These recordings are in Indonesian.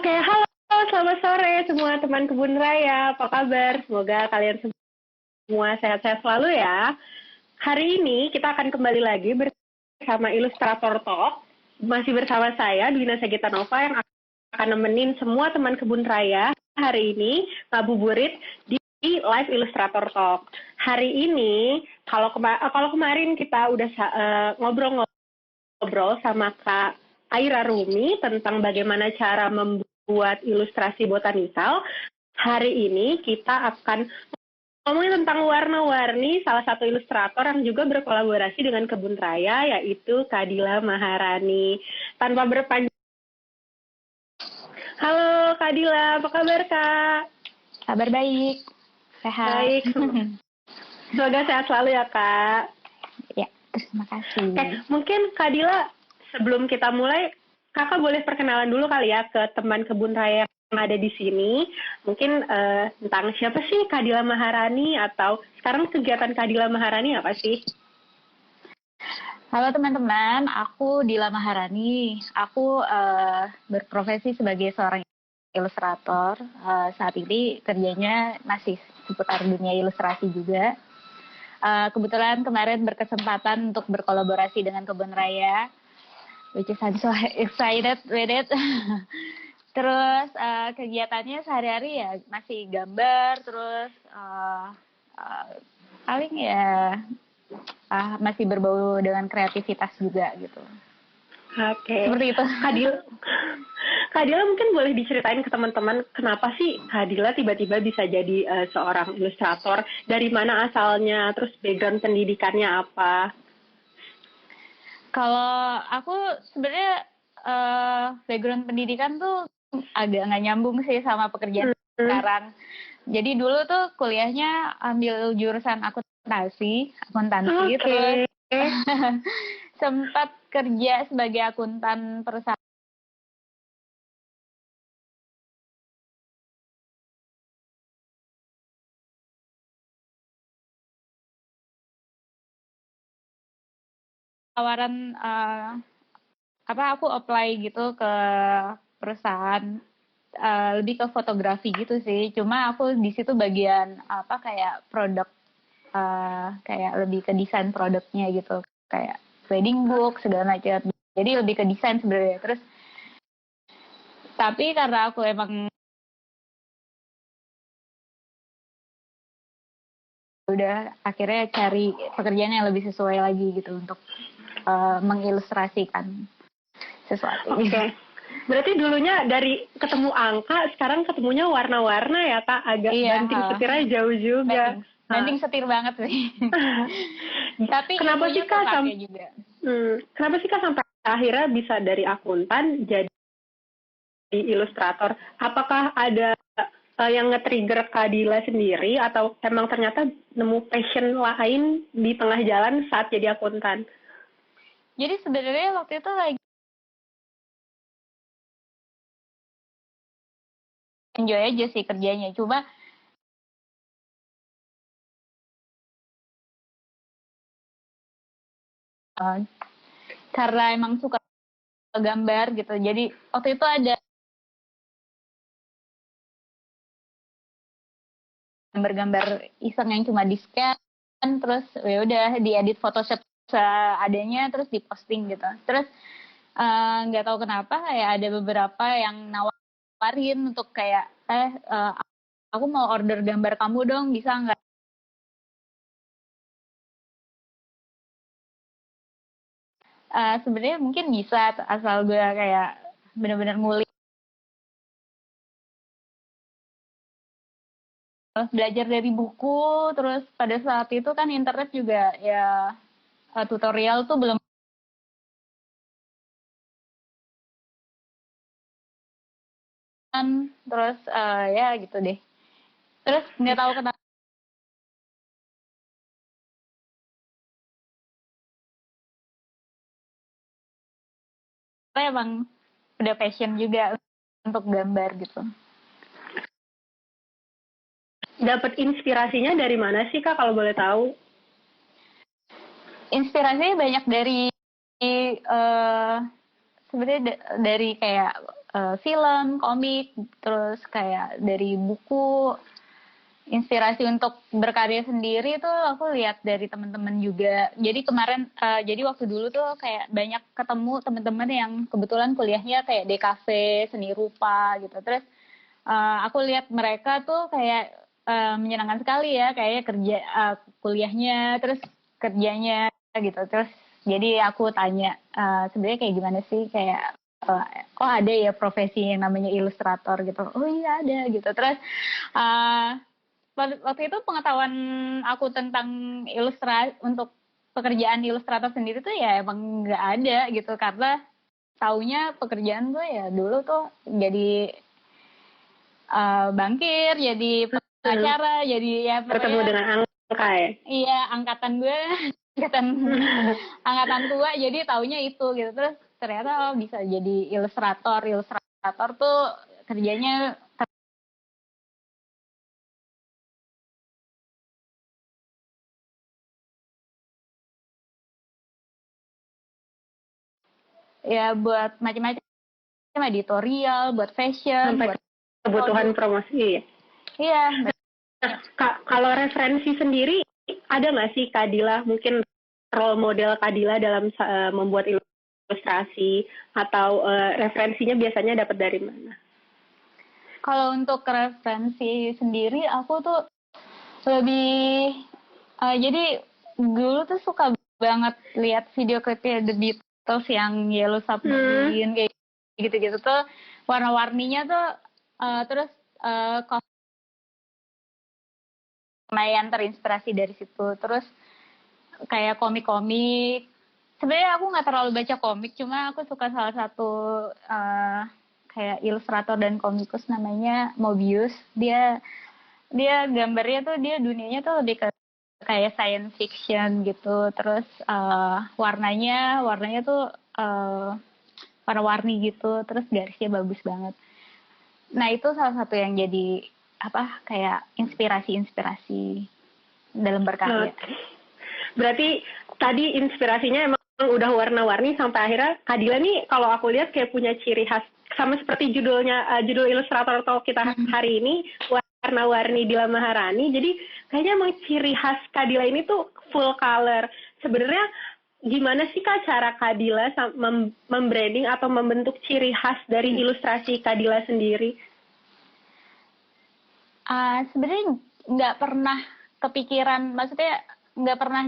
Oke, halo, selamat sore semua teman kebun raya. Apa kabar? Semoga kalian semua sehat-sehat selalu ya. Hari ini kita akan kembali lagi bersama Ilustrator Talk. Masih bersama saya, Dwina Sagitanova, yang akan nemenin semua teman kebun raya hari ini ngabuburit di live Ilustrator Talk. Hari ini, kalau kemarin kita udah ngobrol sama Kak Aira Rumi tentang bagaimana cara membuat ilustrasi botanikal. Hari ini kita akan ngomongin tentang warna-warni salah satu ilustrator yang juga berkolaborasi dengan Kebun Raya, yaitu Kadila Maharani. Tanpa berpanjang, halo Kadila, apa kabar Kak? Kabar baik, sehat. Baik, semoga sehat selalu ya Kak. Ya, terima kasih. Mungkin Kadila, sebelum kita mulai, Kakak boleh perkenalan dulu kali ya ke teman kebun raya yang ada di sini. Mungkin tentang siapa sih Kadila Maharani, atau sekarang kegiatan Kadila Maharani apa sih? Halo teman-teman, aku Dila Maharani. Aku berprofesi sebagai seorang ilustrator. Saat ini kerjanya masih seputar dunia ilustrasi juga. Kebetulan kemarin berkesempatan untuk berkolaborasi dengan Kebun Raya, which is I'm so excited with it. Terus kegiatannya sehari-hari ya masih gambar, terus paling ya masih berbau dengan kreativitas juga gitu. Oke. Seperti itu. Kadila mungkin boleh diceritain ke teman-teman kenapa sih Kadila tiba-tiba bisa jadi seorang ilustrator, dari mana asalnya, terus background pendidikannya apa? Kalau aku sebenarnya background pendidikan tuh agak nggak nyambung sih sama pekerjaan sekarang. Jadi dulu tuh kuliahnya ambil jurusan akuntansi, terus sempat kerja sebagai akuntan perusahaan. Tawaran aku apply gitu ke perusahaan lebih ke fotografi gitu sih. Cuma aku di situ bagian kayak produk, kayak lebih ke desain produknya gitu, kayak wedding book segala macam. Jadi lebih ke desain sebenarnya. Terus tapi karena aku emang udah akhirnya cari pekerjaan yang lebih sesuai lagi gitu untuk mengilustrasikan sesuatu. Oke. Berarti dulunya dari ketemu angka, sekarang ketemunya warna-warna ya Kak? Agak banting setirnya jauh juga. Banting setir banget sih. Tapi kenapa sih Kak kenapa sih Kak sampai akhirnya bisa dari akuntan jadi ilustrator? Apakah ada yang nge-trigger Kadila sendiri, atau emang ternyata nemu passion lain di tengah jalan saat jadi akuntan? Jadi sebenarnya waktu itu lagi enjoy aja sih kerjanya, cuma karena emang suka gambar gitu. Jadi waktu itu ada gambar-gambar iseng yang cuma di scan, terus ya udah diedit Photoshop seadanya, terus diposting gitu. Terus nggak tahu kenapa kayak ada beberapa yang nawarin untuk kayak aku mau order gambar kamu dong, bisa nggak? Sebenarnya mungkin bisa, asal gue kayak benar-benar ngulik, terus belajar dari buku. Terus pada saat itu kan internet juga ya, tutorial tuh belum, terus ya gitu deh. Terus nggak tahu kenapa emang udah passion juga untuk gambar gitu. Dapat inspirasinya dari mana sih Kak, kalau boleh tahu? Inspirasinya banyak dari sebenarnya dari kayak film, komik, terus kayak dari buku. Inspirasi untuk berkarya sendiri tuh aku lihat dari teman-teman juga. Jadi kemarin, jadi waktu dulu tuh kayak banyak ketemu teman-teman yang kebetulan kuliahnya kayak DKV, seni rupa gitu. Terus aku lihat mereka tuh kayak menyenangkan sekali ya, kayaknya kerja kuliahnya, terus kerjanya gitu. Terus jadi aku tanya sebenarnya kayak gimana sih, kayak oh ada ya profesi yang namanya ilustrator gitu. Oh iya ada gitu. Terus waktu itu pengetahuan aku tentang untuk pekerjaan ilustrator sendiri tuh ya emang nggak ada gitu, karena taunya pekerjaan tuh ya dulu tuh jadi bankir, jadi pengacara, jadi ya bertemu pokoknya dengan angka ya. iya angkatan gue angkatan angkatan tua, jadi taunya itu gitu. Terus ternyata oh bisa jadi ilustrator tuh kerjanya ya buat macam-macam, editorial, buat fashion, Sampai buat kebutuhan produk. promosi ya. Iya. Nah, kalau referensi sendiri, ada nggak sih Kadila mungkin role model Kadila dalam membuat ilustrasi, atau referensinya biasanya dapat dari mana? Kalau untuk referensi sendiri, aku tuh lebih jadi dulu tuh suka banget lihat video klipnya The Beatles yang Yellow Submarine kayak gitu-gitu tuh, warna-warninya tuh terus lumayan terinspirasi dari situ. Terus kayak komik-komik. Sebenarnya aku nggak terlalu baca komik, cuma aku suka salah satu kayak ilustrator dan komikus namanya Mobius. Dia gambarnya tuh, dia dunianya tuh lebih ke kayak science fiction gitu. Terus warnanya tuh warna-warni gitu. Terus garisnya bagus banget. Nah itu salah satu yang jadi kayak inspirasi dalam berkarya. Berarti tadi inspirasinya emang udah warna-warni sampai akhirnya Kadila nih kalau aku lihat kayak punya ciri khas, sama seperti judulnya, judul ilustrator talk kita hari ini, warna-warni Dila Maharani. Jadi kayaknya emang ciri khas Kadila ini tuh full color. Sebenarnya gimana sih Kak cara Kadila membranding atau membentuk ciri khas dari ilustrasi Kadila sendiri? Sebenarnya nggak pernah kepikiran, maksudnya nggak pernah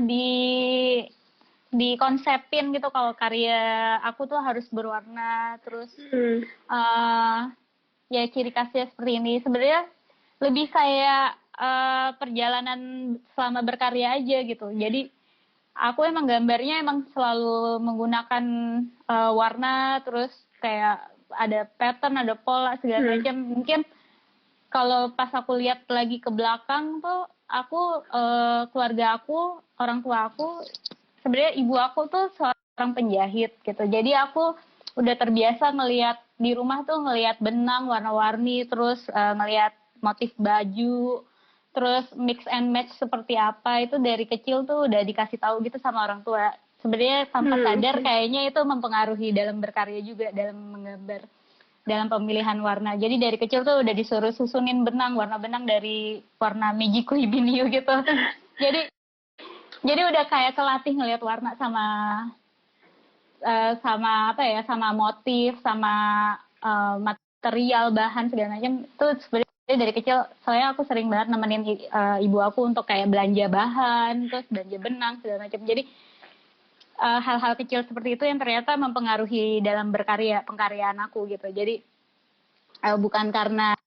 dikonsepin gitu kalau karya aku tuh harus berwarna terus ya ciri khasnya seperti ini. Sebenarnya lebih kayak perjalanan selama berkarya aja gitu. Jadi aku emang gambarnya emang selalu menggunakan warna, terus kayak ada pattern, ada pola segala macam. Mungkin kalau pas aku lihat lagi ke belakang tuh, aku keluarga aku, orang tua aku, sebenarnya ibu aku tuh seorang penjahit gitu. Jadi aku udah terbiasa ngelihat di rumah tuh, ngelihat benang warna-warni, terus ngelihat motif baju, terus mix and match seperti apa, itu dari kecil tuh udah dikasih tahu gitu sama orang tua. Sebenarnya tanpa sadar kayaknya itu mempengaruhi dalam berkarya juga, dalam menggambar, dalam pemilihan warna. Jadi dari kecil tuh udah disuruh susunin warna benang dari warna Meiji Kuibiniu gitu. Jadi udah kayak kelatih ngelihat warna sama sama motif, sama material, bahan segala macam. Itu sebenarnya dari kecil, soalnya aku sering banget nemenin ibu aku untuk kayak belanja bahan, terus belanja benang segala macam. Jadi hal-hal kecil seperti itu yang ternyata mempengaruhi dalam pengkaryaan aku gitu. Jadi bukan karena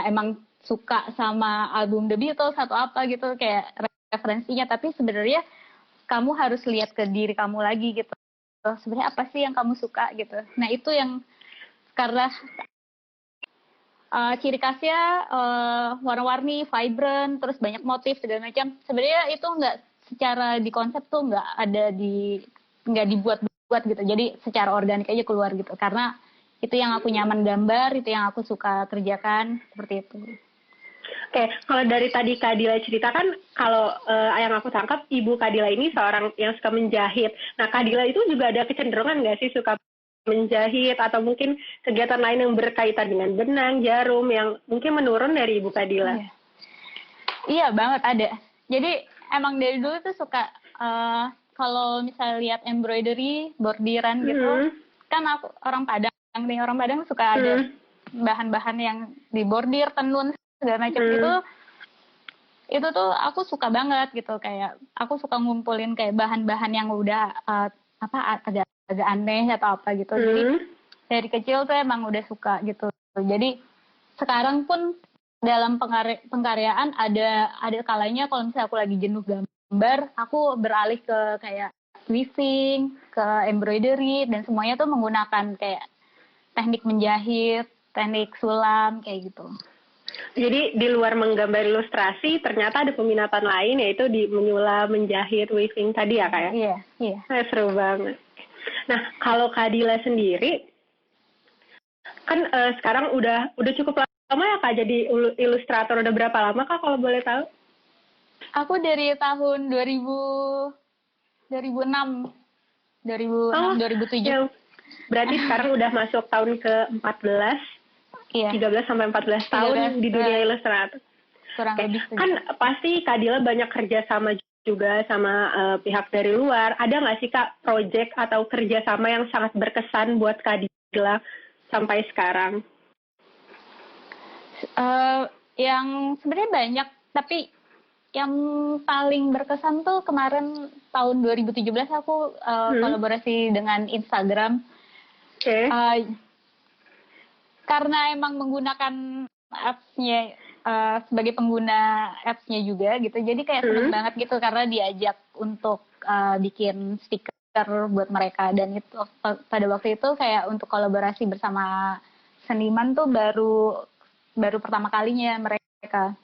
emang suka sama album The Beatles atau apa gitu kayak referensinya, tapi sebenarnya kamu harus lihat ke diri kamu lagi gitu. Sebenarnya apa sih yang kamu suka gitu. Nah itu yang karena ciri khasnya warna-warni, vibrant, terus banyak motif segala macam. Sebenarnya itu nggak secara di konsep tuh nggak dibuat gitu. Jadi secara organik aja keluar gitu. Karena itu yang aku nyaman gambar, itu yang aku suka kerjakan, seperti itu. Oke, kalau dari tadi Kadila ceritakan, kalau yang aku tangkap, ibu Kadila ini seorang yang suka menjahit. Nah, Kadila itu juga ada kecenderungan nggak sih suka menjahit atau mungkin kegiatan lain yang berkaitan dengan benang, jarum yang mungkin menurun dari Ibu Kadila? Iya banget ada. Jadi emang dari dulu tuh suka kalau misalnya lihat embroidery, bordiran gitu, kan aku orang Padang nih, orang Padang suka ada bahan-bahan yang dibordir, tenun segala macam itu tuh aku suka banget gitu, kayak aku suka ngumpulin kayak bahan-bahan yang udah agak aneh atau apa gitu. Jadi dari kecil tuh emang udah suka gitu. Jadi sekarang pun dalam pengkaryaan ada kalanya kalau misalnya aku lagi jenuh gambar, aku beralih ke kayak weaving, ke embroidery, dan semuanya tuh menggunakan kayak teknik menjahit, teknik sulam kayak gitu. Jadi di luar menggambar ilustrasi, ternyata ada peminatan lain, yaitu di menyulam, menjahit, weaving tadi ya Kak ya? Iya. Seru banget. Nah, kalau Kak Dila sendiri, kan sekarang udah cukup lama ya Kak jadi ilustrator. Udah berapa lama Kak kalau boleh tahu? Aku dari tahun 2006, 2007. Ya, berarti sekarang udah masuk tahun ke-14. Iya. 13 sampai 14 tahun di dunia ilustrator. Kurang lebih. Kan pasti Kak Dila banyak kerja sama juga sama pihak dari luar. Ada nggak sih Kak project atau kerjasama yang sangat berkesan buat Kak Dila sampai sekarang? Yang sebenarnya banyak, tapi yang paling berkesan tuh kemarin tahun 2017 aku kolaborasi dengan Instagram. Karena emang menggunakan apps-nya sebagai pengguna apps-nya juga gitu, jadi kayak seneng banget gitu karena diajak untuk bikin stiker buat mereka, dan itu pada waktu itu kayak untuk kolaborasi bersama seniman tuh baru pertama kalinya mereka.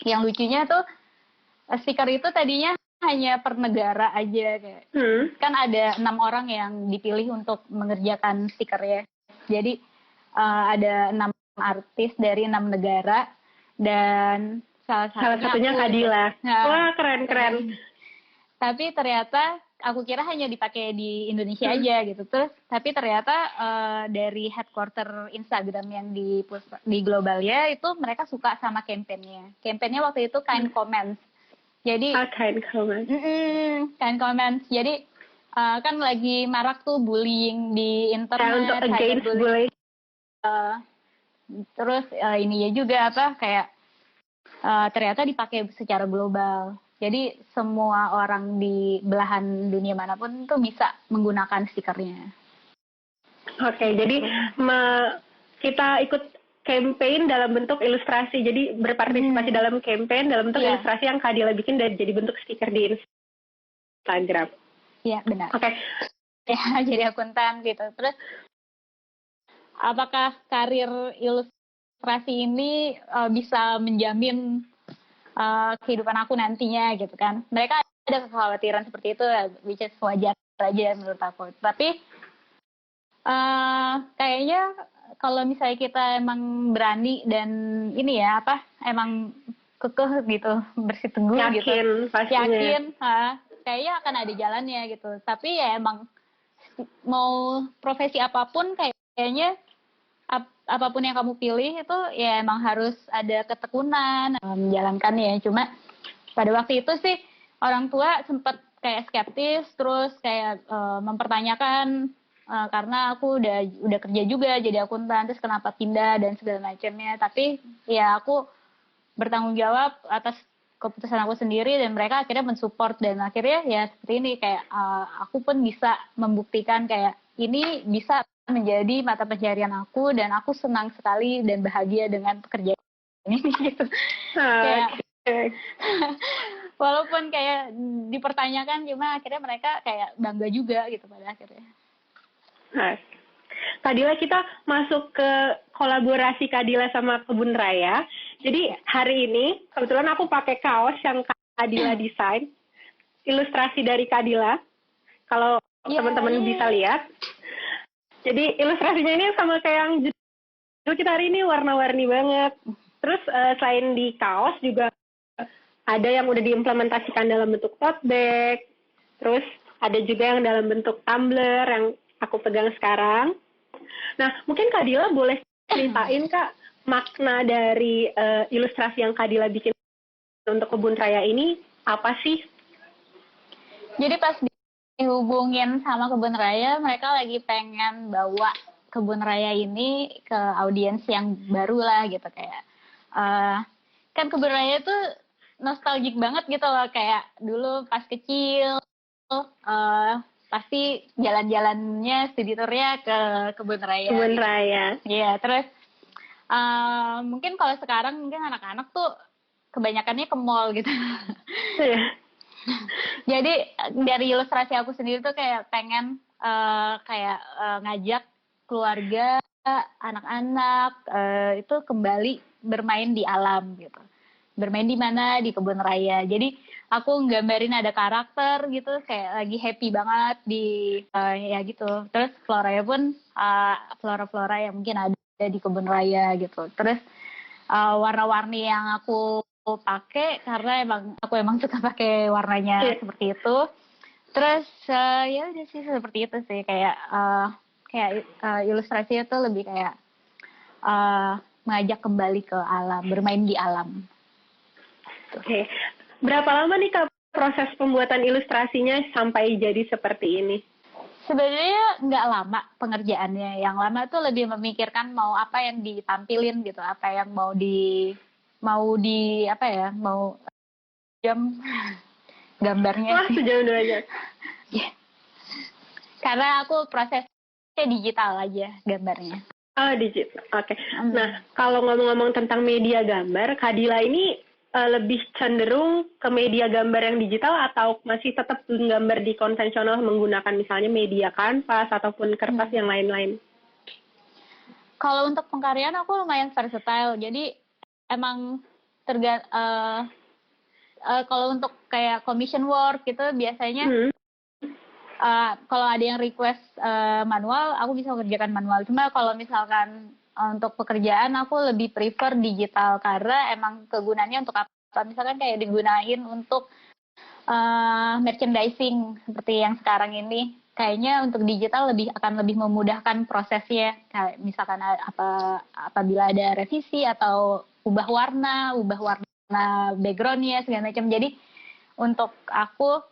Yang lucunya tuh stiker itu tadinya hanya per negara aja kayak. Kan ada 6 orang yang dipilih untuk mengerjakan stikernya. Jadi ada 6 artis dari 6 negara, dan salah satunya Kak Dila. Wah, keren. Tapi ternyata aku kira hanya dipakai di Indonesia aja gitu. Terus tapi ternyata dari headquarter Instagram yang di globalnya itu mereka suka sama kampanyenya. Kampanyenya waktu itu Kind Comments. Jadi Kind Comments. Kind Comments. Jadi kan lagi marak tuh bullying di internet, untuk against bullying. Terus ininya juga kayak ternyata dipakai secara global. Jadi semua orang di belahan dunia manapun tuh bisa menggunakan stikernya. Oke, jadi kita ikut campaign dalam bentuk ilustrasi. Jadi berpartisipasi dalam campaign dalam bentuk ilustrasi yang Kak Dila bikin dan jadi bentuk stiker di Instagram. Iya, benar. Oke. Ya, jadi akuntan gitu. Terus apakah karir ilustrasi ini bisa menjamin kehidupan aku nantinya gitu kan? Mereka ada kekhawatiran seperti itu, which is wajar aja menurut aku. Tapi kayaknya kalau misalnya kita emang berani dan ini ya emang kekeh gitu, bersiteguh gitu, yakin, kayaknya akan ada jalannya gitu. Tapi ya emang mau profesi apapun kayaknya apapun yang kamu pilih itu ya emang harus ada ketekunan menjalankannya. Cuma pada waktu itu sih orang tua sempat kayak skeptis, terus kayak mempertanyakan karena aku udah kerja juga jadi akuntan, terus kenapa pindah dan segala macamnya. Tapi ya aku bertanggung jawab atas keputusan aku sendiri, dan mereka akhirnya mensupport, dan akhirnya ya seperti ini kayak aku pun bisa membuktikan kayak ini bisa menjadi mata pencarian aku, dan aku senang sekali dan bahagia dengan pekerjaan ini gitu. Kayak walaupun kayak dipertanyakan, cuma akhirnya mereka kayak bangga juga gitu pada akhirnya. Kak Dila, kita masuk ke kolaborasi Kak Dila sama Kebun Raya. Jadi hari ini kebetulan aku pakai kaos yang Kak Dila desain, ilustrasi dari Kak Dila. Kalau teman-teman bisa lihat. Jadi ilustrasinya ini sama kayak yang judul kita hari ini, warna-warni banget. Terus selain di kaos juga ada yang udah diimplementasikan dalam bentuk tote bag. Terus ada juga yang dalam bentuk tumbler yang aku pegang sekarang. Nah, mungkin Kak Dila boleh ceritain Kak makna dari ilustrasi yang Kak Dila bikin untuk Kebun Raya ini apa sih? Jadi pas dihubungin sama Kebun Raya, mereka lagi pengen bawa Kebun Raya ini ke audiens yang baru lah gitu, kayak kan Kebun Raya tuh nostalgic banget gitu loh, kayak dulu pas kecil pasti jalan-jalannya studi tournya ke Kebun Raya. Kebun Raya. Iya, terus mungkin kalau sekarang mungkin anak-anak tuh kebanyakannya ke mall gitu. Jadi dari ilustrasi aku sendiri tuh kayak pengen ngajak keluarga, anak-anak itu kembali bermain di alam gitu. Bermain di mana? Di Kebun Raya. Jadi aku nggambarin ada karakter gitu, kayak lagi happy banget di ya gitu. Terus floranya pun flora-flora yang mungkin ada di Kebun Raya gitu. Terus warna-warni yang aku pakai karena aku emang suka pakai warnanya seperti itu. Terus ya udah sih seperti itu sih, kayak ilustrasinya tuh lebih kayak mengajak kembali ke alam, bermain di alam. Oke. Berapa lama nih Kak proses pembuatan ilustrasinya sampai jadi seperti ini? Sebenarnya nggak lama pengerjaannya. Yang lama tuh lebih memikirkan mau apa yang ditampilin gitu, apa yang mau jam gambarnya. Wah, sejauh 2 jam. Yeah. Karena aku prosesnya digital aja gambarnya. Oh, digital. Oke. Nah, kalau ngomong-ngomong tentang media gambar, Kak Dila ini lebih cenderung ke media gambar yang digital atau masih tetap gambar di konvensional menggunakan misalnya media kanvas ataupun kertas yang lain-lain? Kalau untuk pengkaryaan aku lumayan versatile, jadi emang kalau untuk kayak commission work gitu biasanya kalau ada yang request manual, aku bisa kerjakan manual. Cuma kalau misalkan untuk pekerjaan aku lebih prefer digital karena emang kegunaannya untuk apa? Misalkan kayak digunain untuk merchandising seperti yang sekarang ini. Kayaknya untuk digital akan lebih memudahkan prosesnya. Kayak misalkan apabila ada revisi atau ubah warna backgroundnya segala macam. Jadi untuk aku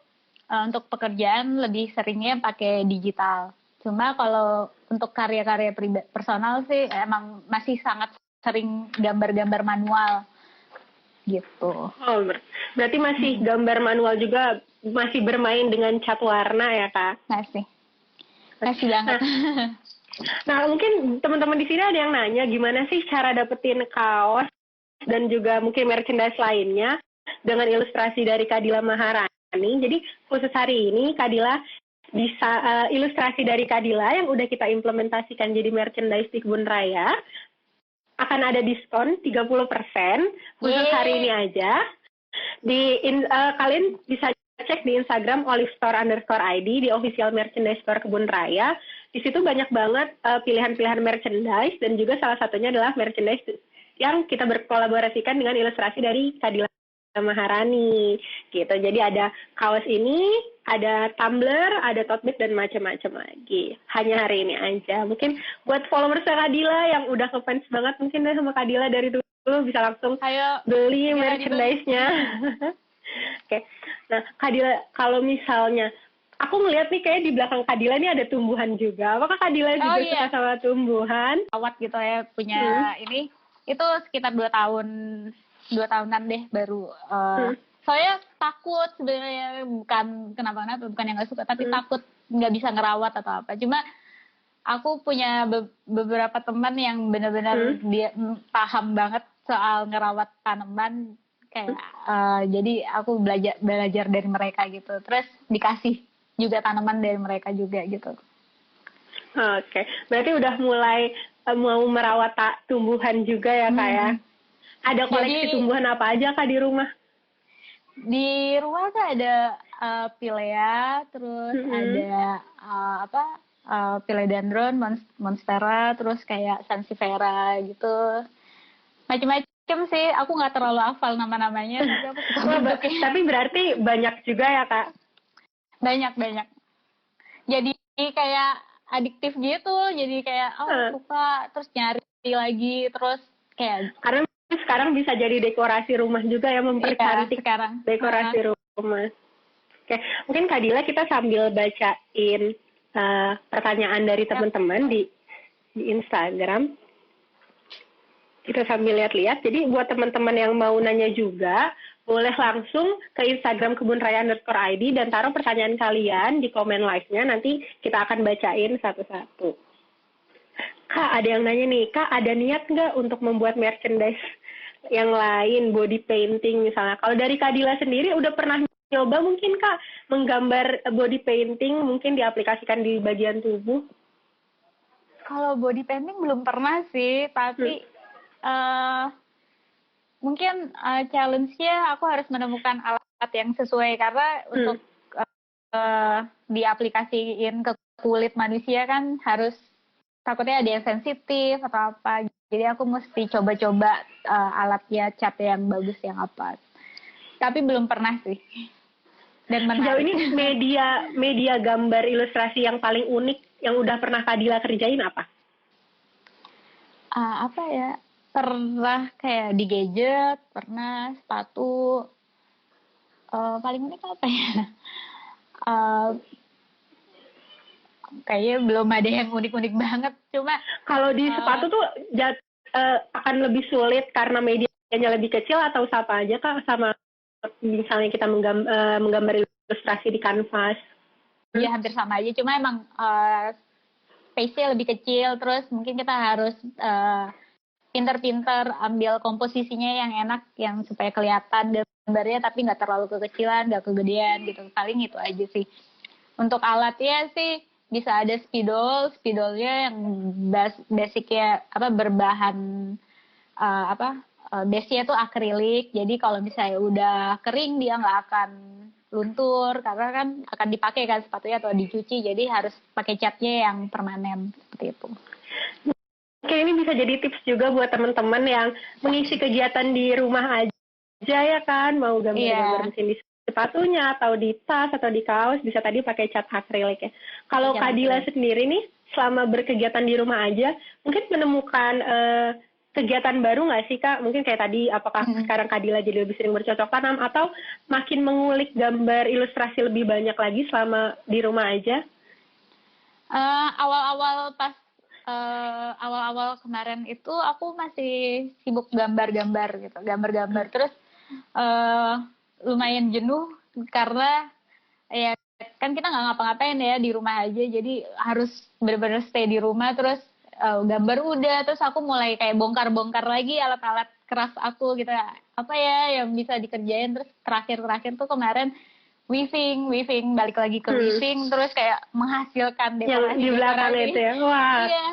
untuk pekerjaan lebih seringnya pakai digital. Cuma kalau untuk karya-karya personal sih emang masih sangat sering gambar-gambar manual gitu. Oh, berarti masih gambar manual juga, masih bermain dengan cat warna ya Kak? Masih banget. Nah, mungkin teman-teman di sini ada yang nanya gimana sih cara dapetin kaos dan juga mungkin merchandise lainnya dengan ilustrasi dari Kak Dila Maharani. Jadi khusus hari ini Kak Dila bisa ilustrasi dari Kak Dila yang udah kita implementasikan jadi merchandise di Kebun Raya akan ada diskon 30% khusus hari ini aja. Kalian bisa cek di Instagram olivestore_id di official merchandise store Kebun Raya. Di situ banyak banget pilihan-pilihan merchandise dan juga salah satunya adalah merchandise yang kita berkolaborasikan dengan ilustrasi dari Kak Dila Maharani gitu. Jadi ada kaos ini, ada tumbler, ada tote bag dan macam-macam lagi. Hanya hari ini aja. Mungkin buat followers Kak Dila yang udah ngefans banget mungkin deh sama Kak Dila dari dulu bisa langsung beli merchandise-nya. Oke. Nah, Kak Dila kalau misalnya aku ngeliat nih kayak di belakang Kak Dila ini ada tumbuhan juga. Apakah Kak Dila juga suka sama tumbuhan? Awat gitu ya punya ini. Itu sekitar 2 tahunan deh baru. Soalnya takut sebenarnya, bukan kenapa-napa, bukan yang nggak suka, tapi takut nggak bisa ngerawat atau apa. Cuma aku punya beberapa teman yang benar-benar dia paham banget soal ngerawat tanaman, kayak jadi aku belajar dari mereka gitu. Terus dikasih juga tanaman dari mereka juga gitu. Oke, berarti udah mulai mau merawat tumbuhan juga ya Kak ya? Ada koleksi tumbuhan apa aja Kak di rumah? Di rumah tuh ada pilea, terus ada philodendron, monstera, terus kayak sansevieria gitu. Macam-macam sih, aku nggak terlalu hafal nama-namanya. Tapi berarti banyak juga ya Kak? Banyak. Jadi kayak adiktif gitu, jadi kayak suka terus nyari lagi terus kayak karena sekarang bisa jadi dekorasi rumah juga ya, mempercantik sekarang dekorasi rumah. Oke, mungkin Kak Dila kita sambil bacain pertanyaan dari teman-teman di Instagram. Kita sambil lihat-lihat. Jadi buat teman-teman yang mau nanya juga, boleh langsung ke Instagram kebunraya_id dan taruh pertanyaan kalian di komen live-nya. Nanti kita akan bacain satu-satu. Kak, ada yang nanya nih, Kak ada niat nggak untuk membuat merchandise yang lain, body painting misalnya? Kalau dari Kak Dila sendiri udah pernah nyoba mungkin Kak menggambar body painting, mungkin diaplikasikan di bagian tubuh? Kalau body painting belum pernah sih, tapi mungkin challenge-nya aku harus menemukan alat yang sesuai, karena untuk diaplikasiin ke kulit manusia kan harus, takutnya ada yang sensitif atau apa. Jadi aku mesti coba-coba alatnya, cat yang bagus yang apa. Tapi belum pernah sih. Dan sejauh ini media gambar ilustrasi yang paling unik yang udah pernah Kak Dila kerjain apa? Apa ya? Pernah kayak di gadget, pernah sepatu. Paling unik apa ya? Kayaknya belum ada yang unik-unik banget. Cuma kalau di sepatu tuh akan lebih sulit karena medianya lebih kecil atau sama aja Kak sama misalnya kita menggambar ilustrasi di kanvas? Iya hampir sama aja. Cuma emang space-nya lebih kecil. Terus mungkin kita harus pinter-pinter ambil komposisinya yang enak, yang supaya kelihatan gambarnya tapi nggak terlalu kekecilan, nggak kegedean gitu. Paling itu aja sih. Untuk alatnya sih bisa ada spidolnya yang basicnya berbahan base-nya tuh akrilik. Jadi kalau misalnya udah kering dia nggak akan luntur karena kan akan dipakai kan sepatunya atau dicuci. Jadi harus pakai catnya yang permanen seperti itu. Oke, ini bisa jadi tips juga buat teman-teman yang mengisi kegiatan di rumah aja ya kan, mau gambar-gambar mesin di sepatunya atau di tas atau di kaos, bisa tadi pakai cat akrilik ya. Kalau Kak Dila sendiri nih, selama berkegiatan di rumah aja, mungkin menemukan kegiatan baru nggak sih Kak? Mungkin kayak tadi, apakah sekarang Kak Dila jadi lebih sering bercocok tanam atau makin mengulik gambar ilustrasi lebih banyak lagi selama di rumah aja? Awal-awal awal-awal kemarin itu aku masih sibuk gambar-gambar gitu, gambar-gambar terus lumayan jenuh karena ya kan kita nggak ngapa-ngapain ya di rumah aja, jadi harus benar-benar stay di rumah. Terus gambar udah, terus aku mulai kayak bongkar-bongkar lagi alat-alat keras aku gitu, apa ya yang bisa dikerjain. Terus terakhir tuh kemarin weaving balik lagi ke weaving, terus kayak menghasilkan dekorasi di belakang itu ya. Wah, iya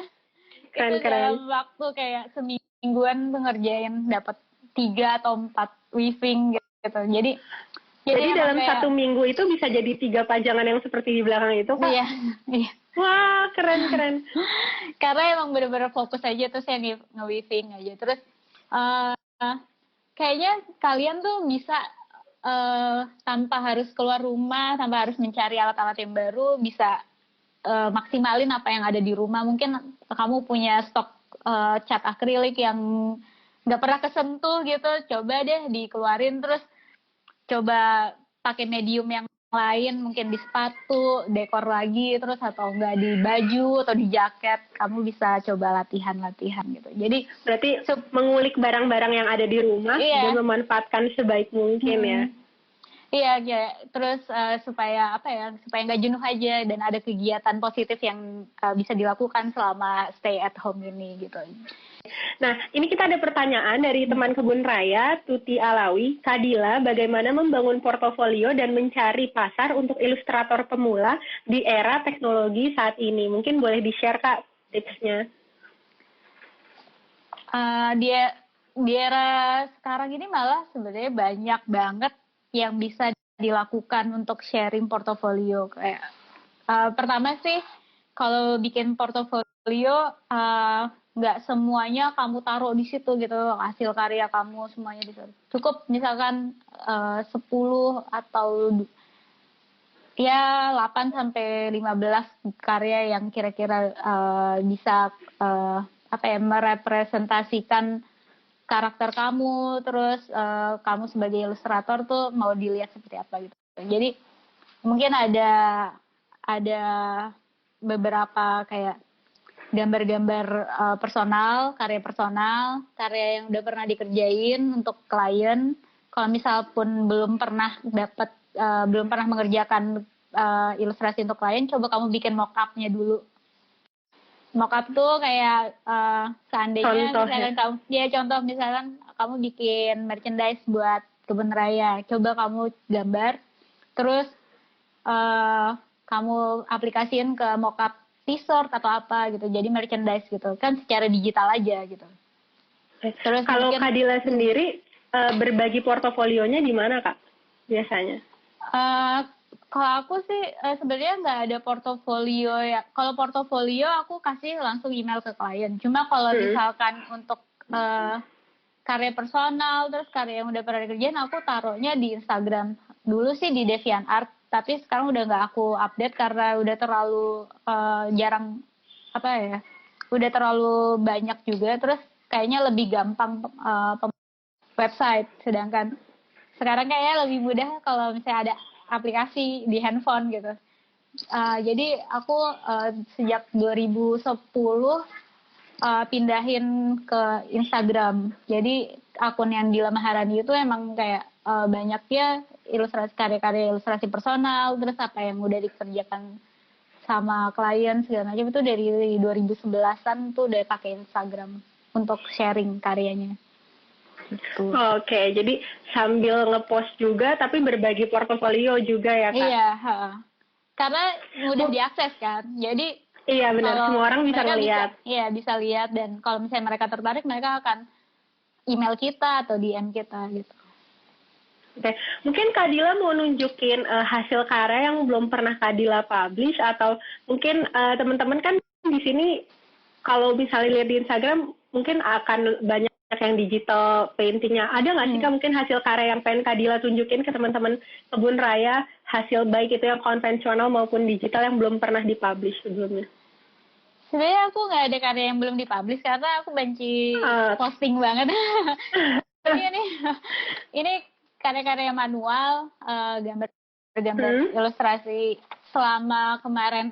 keren. Itu dalam waktu kayak semingguan tuh ngerjain dapat 3 atau 4 weaving gitu. Jadi dalam kayak, 1 minggu itu bisa jadi 3 pajangan yang seperti di belakang itu Kak? Iya. Wah, keren. Karena emang bener-bener fokus aja terus yang nge-weaving aja. Terus kayaknya kalian tuh bisa tanpa harus keluar rumah, tanpa harus mencari alat-alat yang baru, bisa maksimalin apa yang ada di rumah. Mungkin kamu punya stok cat akrilik yang nggak pernah kesentuh gitu, coba deh dikeluarin, terus coba pakai medium yang lain, mungkin di sepatu, dekor lagi, terus atau enggak di baju atau di jaket, kamu bisa coba latihan gitu. Jadi berarti mengulik barang-barang yang ada di rumah dan memanfaatkan sebaik mungkin ya. Iya, terus supaya nggak jenuh aja dan ada kegiatan positif yang bisa dilakukan selama stay at home ini gitu. Nah, ini kita ada pertanyaan dari teman kebun raya, Tuti Alawi. Kak Dila, bagaimana membangun portofolio dan mencari pasar untuk ilustrator pemula di era teknologi saat ini? Mungkin boleh di-share Kak tipsnya. Di era sekarang ini malah sebenarnya banyak banget yang bisa dilakukan untuk sharing portofolio. Kayak pertama sih, kalau bikin portofolio nggak semuanya kamu taruh di situ gitu, hasil karya kamu semuanya di situ. Cukup misalkan 10 atau Ya 8 sampai 15 karya yang kira-kira bisa apa ya, merepresentasikan karakter kamu, terus kamu sebagai ilustrator tuh mau dilihat seperti apa gitu. Jadi mungkin ada beberapa kayak gambar-gambar personal, karya yang udah pernah dikerjain untuk klien. Kalau misal pun belum pernah mengerjakan ilustrasi untuk klien, coba kamu bikin mock-up-nya dulu. Mock-up tuh kayak seandainya misalkan kamu, ya contoh misalkan kamu bikin merchandise buat kebun raya, coba kamu gambar, terus kamu aplikasiin ke mock-up t-shirt atau apa gitu, jadi merchandise gitu kan secara digital aja gitu. Terus kalau Kak Dila sendiri berbagi portofolionya di mana Kak biasanya? Kalau aku sih sebenarnya nggak ada portofolio ya. Kalau portofolio aku kasih langsung email ke klien. Cuma kalau misalkan untuk karya personal terus karya yang udah pernah dikerjain, aku taruhnya di Instagram. Dulu sih di DeviantArt, tapi sekarang udah nggak aku update karena udah terlalu jarang apa ya. Udah terlalu banyak juga. Terus kayaknya lebih gampang website. Sedangkan sekarang kayaknya lebih mudah kalau misalnya ada aplikasi di handphone gitu. Jadi aku sejak 2010 pindahin ke Instagram. Jadi akun yang Dila Maharani itu emang kayak banyaknya karya-karya ilustrasi personal, terus apa yang udah dikerjakan sama klien segala macam itu dari 2011-an tuh udah pakai Instagram untuk sharing karyanya. Gitu. Oke, jadi sambil ngepost juga tapi berbagi portofolio juga ya Kak? Iya, karena mudah diakses kan. Jadi iya benar, semua orang bisa ngelihat. Iya, bisa lihat, dan kalau misalnya mereka tertarik, mereka akan email kita atau DM kita gitu. Oke, mungkin Kak Dila mau nunjukin hasil karya yang belum pernah Kak Dila publish, atau mungkin teman-teman kan di sini kalau misalnya lihat di Instagram mungkin akan banyak yang digital paintingnya. Ada nggak sih Kak mungkin hasil karya yang pengen Kak Dila tunjukin ke teman-teman kebun raya, hasil baik itu yang konvensional maupun digital yang belum pernah dipublish sebelumnya? Sebenarnya aku nggak ada karya yang belum dipublish karena aku benci posting banget. Jadi ini karya-karya manual, gambar ilustrasi selama kemarin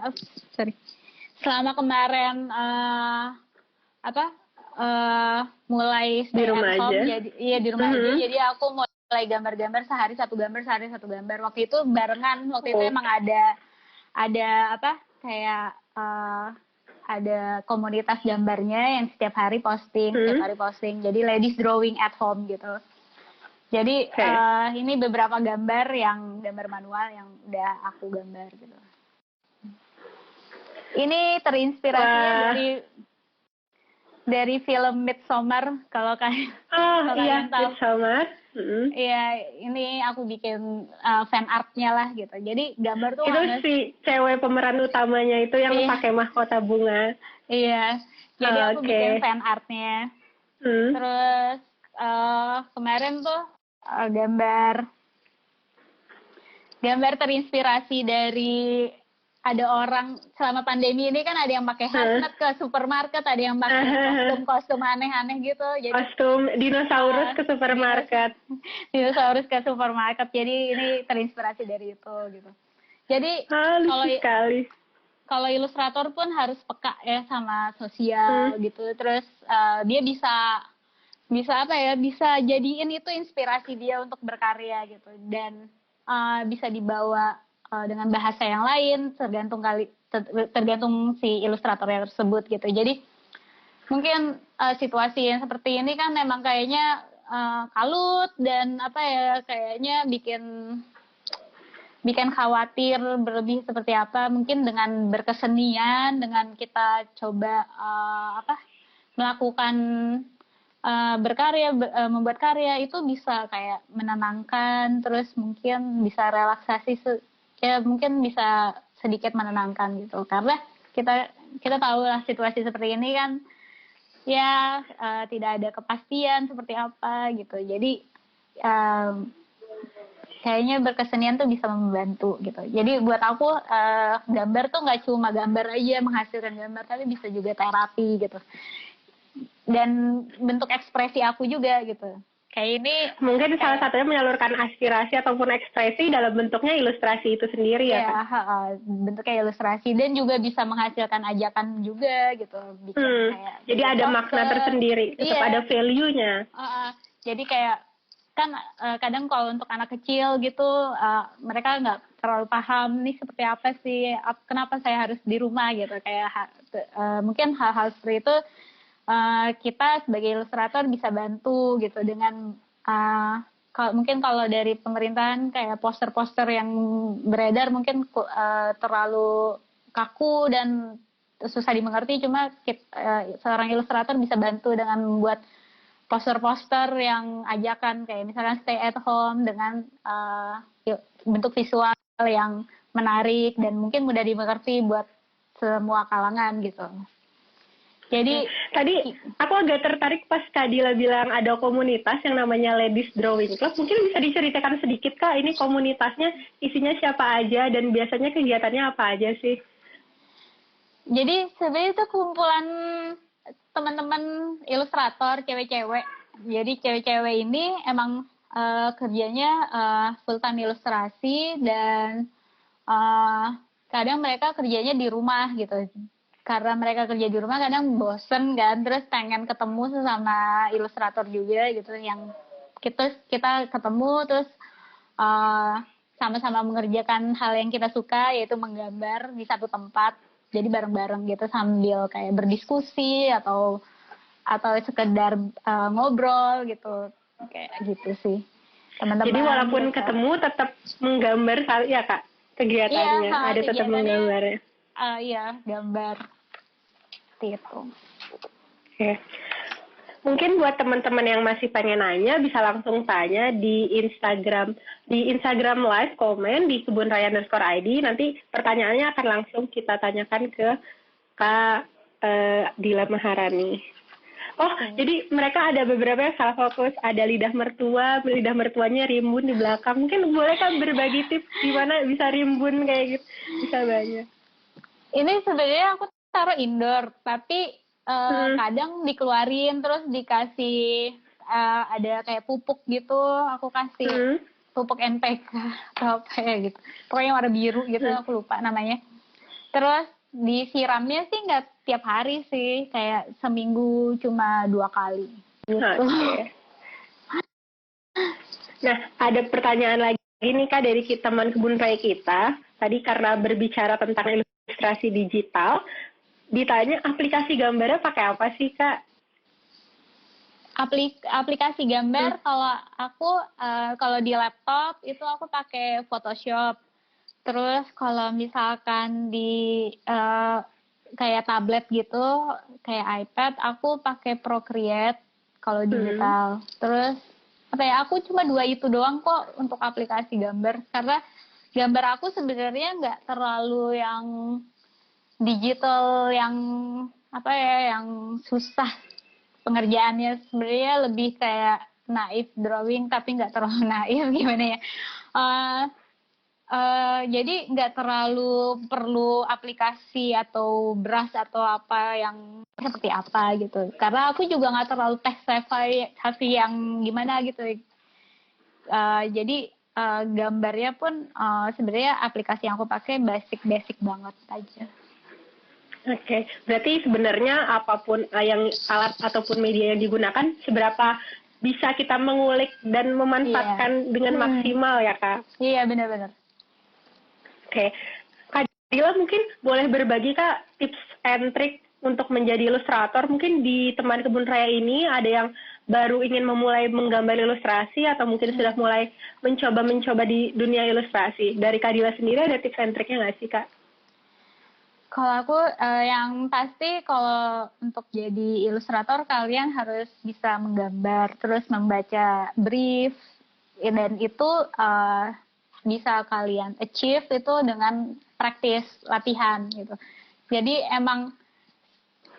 mulai stay at home, jadi iya di rumah aja. Jadi aku mulai gambar-gambar sehari satu gambar. Waktu itu barengan, waktu itu emang ada apa kayak ada komunitas gambarnya yang setiap hari posting. Jadi ladies drawing at home gitu. Jadi ini beberapa gambar manual yang udah aku gambar gitu. Ini terinspirasinya dari film Midsommar, kalau kalian tahu. Midsommar. Iya, ini aku bikin fan artnya lah gitu. Jadi gambar tuh itu si cewek pemeran utamanya itu yang pakai mahkota bunga. Iya, jadi aku bikin fan artnya. Terus kemarin tuh gambar terinspirasi dari ada orang selama pandemi ini kan ada yang pakai hazmat ke supermarket, ada yang pakai kostum aneh-aneh gitu. Jadi kostum dinosaurus ke supermarket. Dinosaurus ke supermarket. Jadi ini terinspirasi dari itu gitu. Jadi kalau ilustrator pun harus peka ya sama sosial gitu. Terus dia bisa apa ya? Bisa jadiin itu inspirasi dia untuk berkarya gitu, dan bisa dibawa dengan bahasa yang lain tergantung si ilustratornya tersebut gitu. Jadi mungkin situasi yang seperti ini kan memang kayaknya kalut dan apa ya, kayaknya bikin khawatir berlebih seperti apa. Mungkin dengan berkesenian, dengan kita coba melakukan membuat karya itu bisa kayak menenangkan, terus mungkin bisa relaksasi ya, mungkin bisa sedikit menenangkan gitu, karena kita tahu lah situasi seperti ini kan ya, tidak ada kepastian seperti apa gitu. Jadi kayaknya berkesenian tuh bisa membantu gitu. Jadi buat aku gambar tuh nggak cuma gambar aja menghasilkan gambar, tapi bisa juga terapi gitu. Dan bentuk ekspresi aku juga gitu. Kayak ini Mungkin salah satunya menyalurkan aspirasi ataupun ekspresi dalam bentuknya ilustrasi itu sendiri ya kan? Bentuknya ilustrasi dan juga bisa menghasilkan ajakan juga gitu. Bikin kayak jadi ada makna tersendiri, tetap ada value-nya. Jadi kayak kan kadang kalau untuk anak kecil gitu mereka nggak terlalu paham nih seperti apa sih, kenapa saya harus di rumah gitu, kayak mungkin hal-hal seperti itu kita sebagai ilustrator bisa bantu gitu dengan mungkin kalau dari pemerintahan kayak poster-poster yang beredar mungkin terlalu kaku dan susah dimengerti, cuma seorang ilustrator bisa bantu dengan membuat poster-poster yang ajakan kayak misalnya stay at home dengan bentuk visual yang menarik dan mungkin mudah dimengerti buat semua kalangan gitu. Jadi tadi aku agak tertarik pas Kak Dila bilang ada komunitas yang namanya Ladies Drawing Club. Mungkin bisa diceritakan sedikit Kak, ini komunitasnya isinya siapa aja dan biasanya kegiatannya apa aja sih? Jadi sebenarnya itu kumpulan teman-teman ilustrator cewek-cewek. Jadi cewek-cewek ini emang kerjanya full time ilustrasi dan kadang mereka kerjanya di rumah gitu. Karena mereka kerja di rumah kadang bosen kan, terus pengen ketemu sesama ilustrator juga gitu, yang kita ketemu terus sama-sama mengerjakan hal yang kita suka, yaitu menggambar di satu tempat. Jadi bareng-bareng gitu sambil kayak berdiskusi atau sekedar ngobrol gitu, kayak gitu sih teman-teman. Jadi walaupun gitu. Ketemu tetap menggambar ya Kak kegiatannya, ada tetap menggambarnya. Iya, gambar seperti itu. Oke. Mungkin buat teman-teman yang masih pengen nanya bisa langsung tanya di Instagram live komen di kebunraya_id. Nanti pertanyaannya akan langsung kita tanyakan ke Kak Dila Maharani. Jadi mereka ada beberapa yang salah fokus, ada lidah mertuanya rimbun di belakang. Mungkin boleh Kak berbagi tips gimana bisa rimbun kayak gitu, bisa banyak. Ini sebenarnya aku taruh indoor, tapi kadang dikeluarin terus dikasih ada kayak pupuk gitu, aku kasih pupuk NPK atau apa ya gitu, pokoknya warna biru gitu, aku lupa namanya. Terus disiramnya sih nggak tiap hari sih, kayak seminggu cuma 2 kali gitu. Nah, ada pertanyaan lagi nih Kak dari teman kebun raya kita. Tadi karena berbicara tentang ilustrasi digital, ditanya aplikasi gambarnya pakai apa sih Kak? Aplikasi gambar kalau aku kalau di laptop itu aku pakai Photoshop. Terus kalau misalkan di kayak tablet gitu, kayak iPad, aku pakai Procreate kalau digital. Terus apa ya, aku cuma 2 itu doang kok untuk aplikasi gambar, karena gambar aku sebenarnya nggak terlalu yang digital yang apa ya, yang susah pengerjaannya. Sebenarnya lebih kayak naif drawing, tapi nggak terlalu naif gimana ya. Jadi nggak terlalu perlu aplikasi atau brush atau apa yang seperti apa gitu. Karena aku juga nggak terlalu tech savvy yang gimana gitu. Jadi gambarnya pun sebenarnya aplikasi yang aku pakai basic banget aja. Oke, berarti sebenarnya apapun yang alat ataupun media yang digunakan, seberapa bisa kita mengulik dan memanfaatkan dengan maksimal ya Kak? Iya, benar-benar. Oke, Kak Dila mungkin boleh berbagi Kak tips and trick untuk menjadi ilustrator. Mungkin di teman kebun raya ini ada yang baru ingin memulai menggambar ilustrasi atau mungkin sudah mulai mencoba di dunia ilustrasi. Dari Kak Dila sendiri ada tips and tricknya nggak sih Kak? Kalau aku yang pasti kalau untuk jadi ilustrator kalian harus bisa menggambar, terus membaca brief, dan itu bisa kalian achieve itu dengan praktis latihan gitu. Jadi emang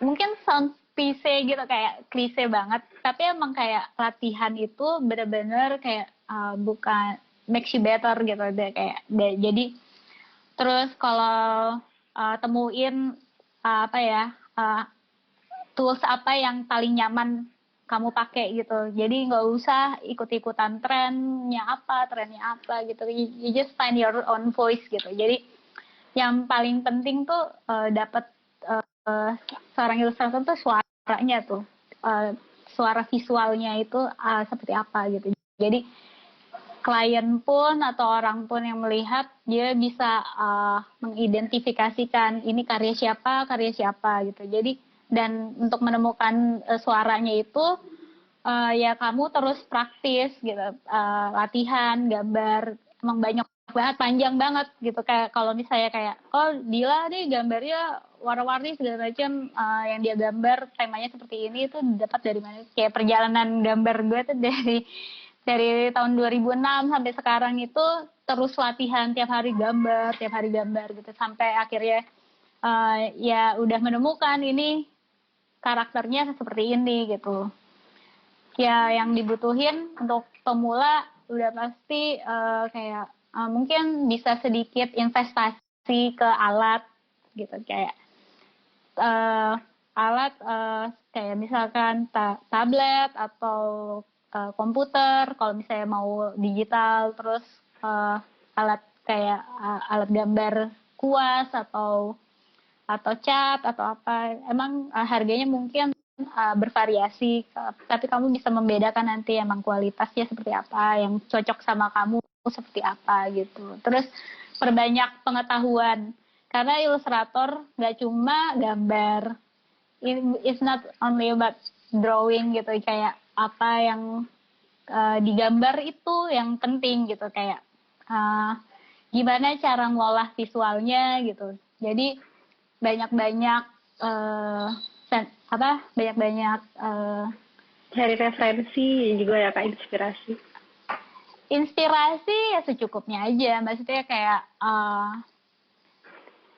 mungkin sound klise gitu, kayak klise banget, tapi emang kayak latihan itu benar-benar kayak bukan makes you better gitu deh jadi terus kalau temuin apa ya tools apa yang paling nyaman kamu pakai gitu. Jadi nggak usah ikut-ikutan trennya apa gitu. You just find your own voice gitu. Jadi yang paling penting tuh dapat seorang ilustrator tuh suaranya tuh, suara visualnya itu seperti apa gitu. Jadi klien pun atau orang pun yang melihat dia bisa mengidentifikasikan ini karya siapa gitu. Jadi dan untuk menemukan suaranya itu ya kamu terus praktis gitu, latihan gambar emang banyak banget, panjang banget gitu. Kayak kalau misalnya kayak Dila nih gambarnya warna-warni segala macam, yang dia gambar temanya seperti ini itu dapat dari mana? Kayak perjalanan gambar gue tuh dari tahun 2006 sampai sekarang itu terus latihan tiap hari gambar gitu sampai akhirnya ya udah menemukan ini karakternya seperti ini gitu. Ya yang dibutuhin untuk pemula udah pasti kayak mungkin bisa sedikit investasi ke alat gitu, kayak alat kayak misalkan tablet atau komputer kalau misalnya mau digital, terus alat kayak alat gambar kuas atau cat atau apa. Emang harganya mungkin bervariasi, tapi kamu bisa membedakan nanti emang kualitasnya seperti apa, yang cocok sama kamu seperti apa gitu. Terus perbanyak pengetahuan, karena ilustrator nggak cuma gambar, it's not only about drawing gitu, kayak apa yang digambar itu yang penting gitu, kayak gimana cara ngolah visualnya gitu. Jadi banyak-banyak Cari referensi juga ya Kak, inspirasi ya secukupnya aja. Maksudnya kayak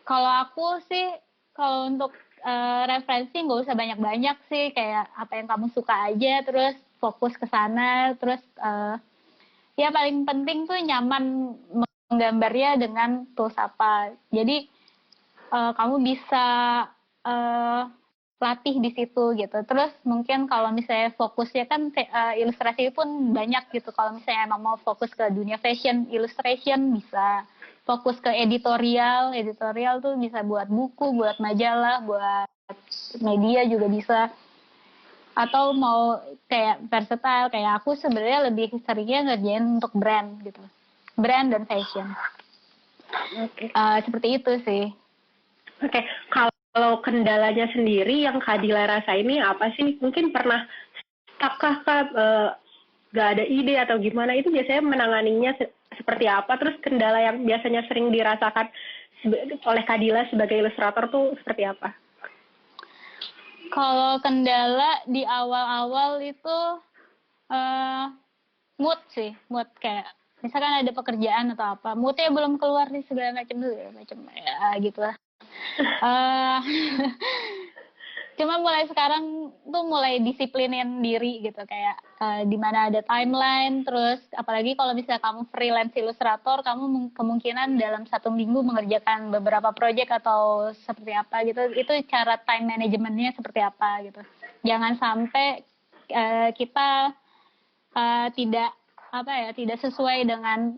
kalau aku sih kalau untuk referensi nggak usah banyak-banyak sih, kayak apa yang kamu suka aja terus fokus ke sana. Terus ya paling penting tuh nyaman menggambarnya dengan tools apa. Jadi kamu bisa latih di situ gitu. Terus mungkin kalau misalnya fokusnya kan ilustrasi pun banyak gitu. Kalau misalnya emang mau fokus ke dunia fashion illustration, bisa fokus ke editorial tuh bisa buat buku, buat majalah, buat media juga bisa. Atau mau kayak versatile, kayak aku sebenarnya lebih seringnya ngerjain untuk brand gitu, brand dan fashion. Seperti itu sih. Oke, kalau kendalanya sendiri yang Kak Dila rasa ini apa sih? Mungkin pernah stuck gak ada ide atau gimana, itu biasanya menanganinya seperti apa? Terus kendala yang biasanya sering dirasakan oleh Kak Dila sebagai ilustrator tuh seperti apa? Kalau kendala di awal-awal itu mood kayak misalkan ada pekerjaan atau apa, moodnya belum keluar nih segala macam ya gitu lah. Cuma mulai sekarang tuh mulai disiplinin diri gitu, kayak di mana ada timeline. Terus apalagi kalau misalnya kamu freelance ilustrator, kamu kemungkinan dalam 1 minggu mengerjakan beberapa project atau seperti apa gitu. Itu cara time managementnya seperti apa gitu. Jangan sampai kita tidak sesuai dengan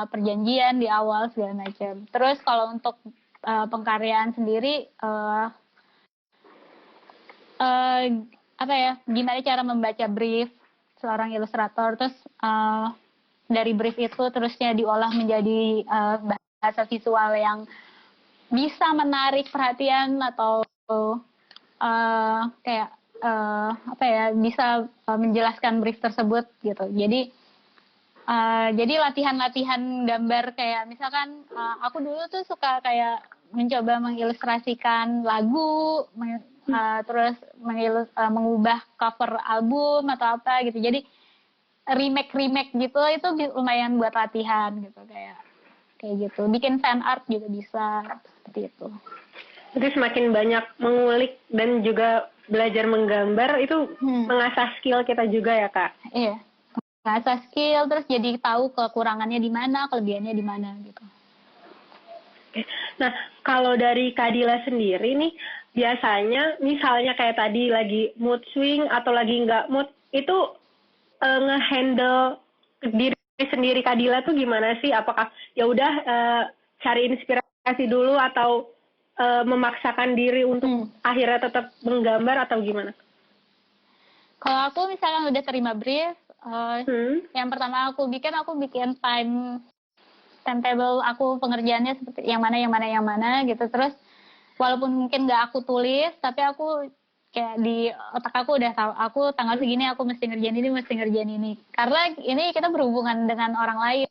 perjanjian di awal segala macam. Terus kalau untuk pengkaryaan sendiri gimana cara membaca brief seorang ilustrator, terus dari brief itu terusnya diolah menjadi bahasa visual yang bisa menarik perhatian atau bisa menjelaskan brief tersebut gitu. Jadi latihan-latihan gambar, kayak misalkan aku dulu tuh suka kayak mencoba mengilustrasikan lagu, terus mengubah cover album atau apa gitu. Jadi remake gitu, itu lumayan buat latihan gitu, kayak gitu. Bikin fan art juga bisa seperti itu. Jadi semakin banyak mengulik dan juga belajar menggambar itu mengasah skill kita juga ya Kak? Iya. ngasah skill, terus jadi tahu kekurangannya di mana, kelebihannya di mana gitu. Nah, kalau dari Kadila sendiri nih, biasanya misalnya kayak tadi lagi mood swing atau lagi nggak mood, itu ngehandle diri sendiri Kadila tuh gimana sih? Apakah ya udah cari inspirasi dulu atau memaksakan diri untuk akhirnya tetap menggambar atau gimana? Kalau aku misalkan udah terima brief, yang pertama aku bikin timetable aku pengerjaannya seperti yang mana gitu. Terus walaupun mungkin nggak aku tulis, tapi aku kayak di otak aku udah tahu aku tanggal segini aku mesti ngerjain ini. Karena ini kita berhubungan dengan orang lain,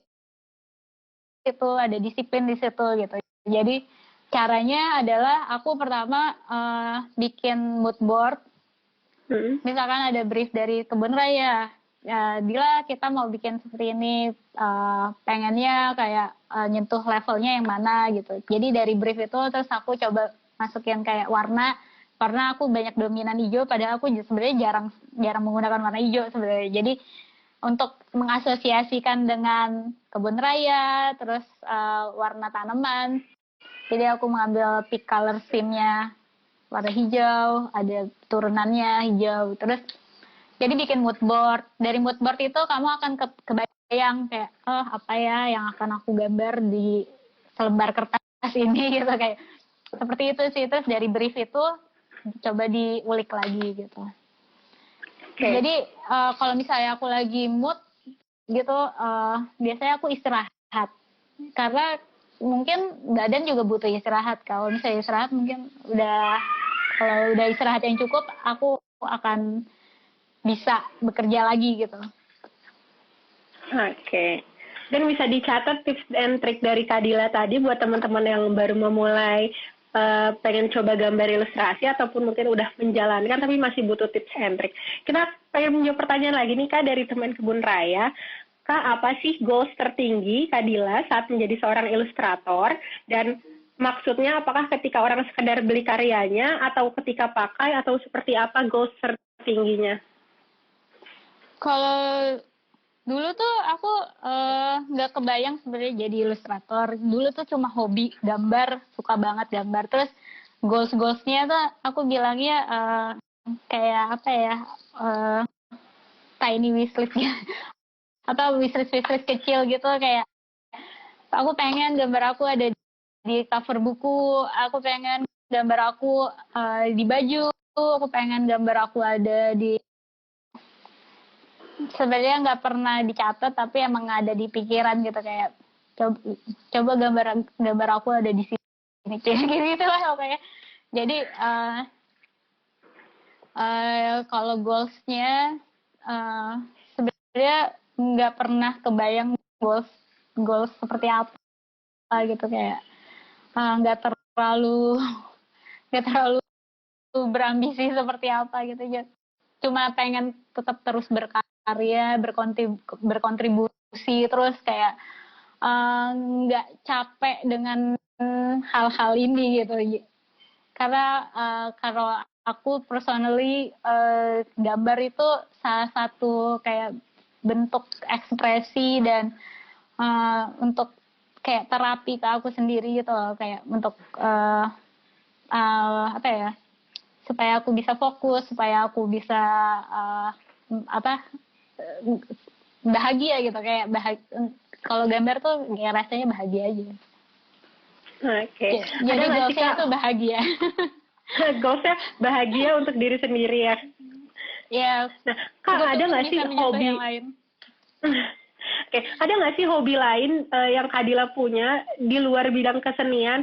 itu ada disiplin di situ gitu. Jadi caranya adalah aku pertama bikin mood board. Misalkan ada brief dari kebun raya, ya Dila kita mau bikin seperti ini, pengennya kayak nyentuh levelnya yang mana gitu. Jadi dari brief itu terus aku coba masukin kayak warna aku banyak dominan hijau, padahal aku sebenarnya jarang menggunakan warna hijau sebenarnya. Jadi untuk mengasosiasikan dengan kebun raya, terus warna tanaman, jadi aku mengambil pick color scheme-nya warna hijau, ada turunannya hijau, terus jadi bikin mood board. Dari mood board itu kamu akan kebayang kayak apa ya yang akan aku gambar di selembar kertas ini gitu, kayak seperti itu sih. Terus dari brief itu coba diulik lagi gitu. Jadi kalau misalnya aku lagi mood gitu, biasanya aku istirahat karena mungkin badan juga butuh istirahat. Kalau misalnya istirahat mungkin kalau udah istirahat yang cukup, aku akan bisa bekerja lagi gitu. Oke. Dan bisa dicatat tips and trik dari Kadila tadi buat teman-teman yang baru memulai pengen coba gambar ilustrasi ataupun mungkin udah menjalankan tapi masih butuh tips and trik. Kita pengen menjawab pertanyaan lagi nih Kak dari teman kebun raya. Kak, apa sih goals tertinggi Kadila saat menjadi seorang ilustrator? Dan maksudnya apakah ketika orang sekedar beli karyanya atau ketika pakai atau seperti apa goals tertingginya? Kalau dulu tuh aku nggak kebayang sebenarnya jadi ilustrator. Dulu tuh cuma hobi gambar, suka banget gambar. Terus goals-goalsnya tuh aku bilangnya kayak apa ya, tiny wishlist atau wishlist kecil gitu, kayak aku pengen gambar aku ada di cover buku, aku pengen gambar aku di baju, aku pengen gambar aku ada di, sebenarnya nggak pernah dicatat tapi emang ada di pikiran gitu, kayak coba gambar aku ada di sini kayak gitu lah pokoknya. Jadi kalau goalsnya sebenarnya nggak pernah kebayang goals seperti apa gitu, kayak nggak terlalu berambisi seperti apa gitu ya. Cuma pengen tetap terus berkarya, berkontribusi, terus kayak nggak capek dengan hal-hal ini gitu. Karena kalau aku personally gambar itu salah satu kayak bentuk ekspresi dan untuk kayak terapi ke aku sendiri gitu loh, kayak untuk apa ya, supaya aku bisa fokus, supaya aku bisa bahagia gitu, kayak kalau gambar tuh ya rasanya bahagia aja. Oke. Jadi goalsnya tuh bahagia. Goalsnya bahagia untuk diri sendiri ya. Ya. Nah, Kak, ada nggak sih hobi yang lain? Oke, ada nggak sih hobi lain yang Kadila punya di luar bidang kesenian?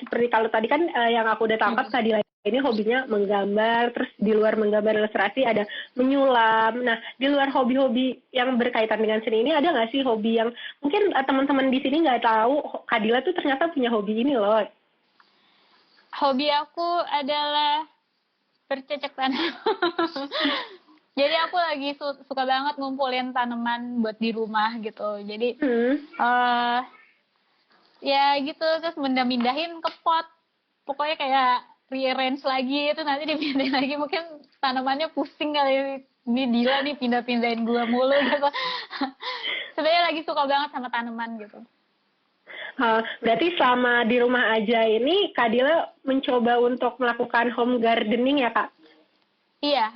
Seperti kalau tadi kan yang aku udah tangkap, Kadila ini hobinya menggambar, terus di luar menggambar ilustrasi ada menyulam. Nah, di luar hobi-hobi yang berkaitan dengan seni ini, ada nggak sih hobi yang mungkin teman-teman di sini nggak tahu, Kadila tuh ternyata punya hobi ini loh? Hobi aku adalah bercocok tanam. Jadi aku lagi suka banget ngumpulin tanaman buat di rumah gitu. Jadi ya gitu, terus mindahin ke pot. Pokoknya kayak rearrange lagi itu, nanti dipindahin lagi, mungkin tanamannya pusing kali ini Dila nih pindah-pindahin gue mulu gitu. Sebenarnya lagi suka banget sama tanaman gitu. Berarti selama di rumah aja ini Kak Dila mencoba untuk melakukan home gardening ya Kak? Iya,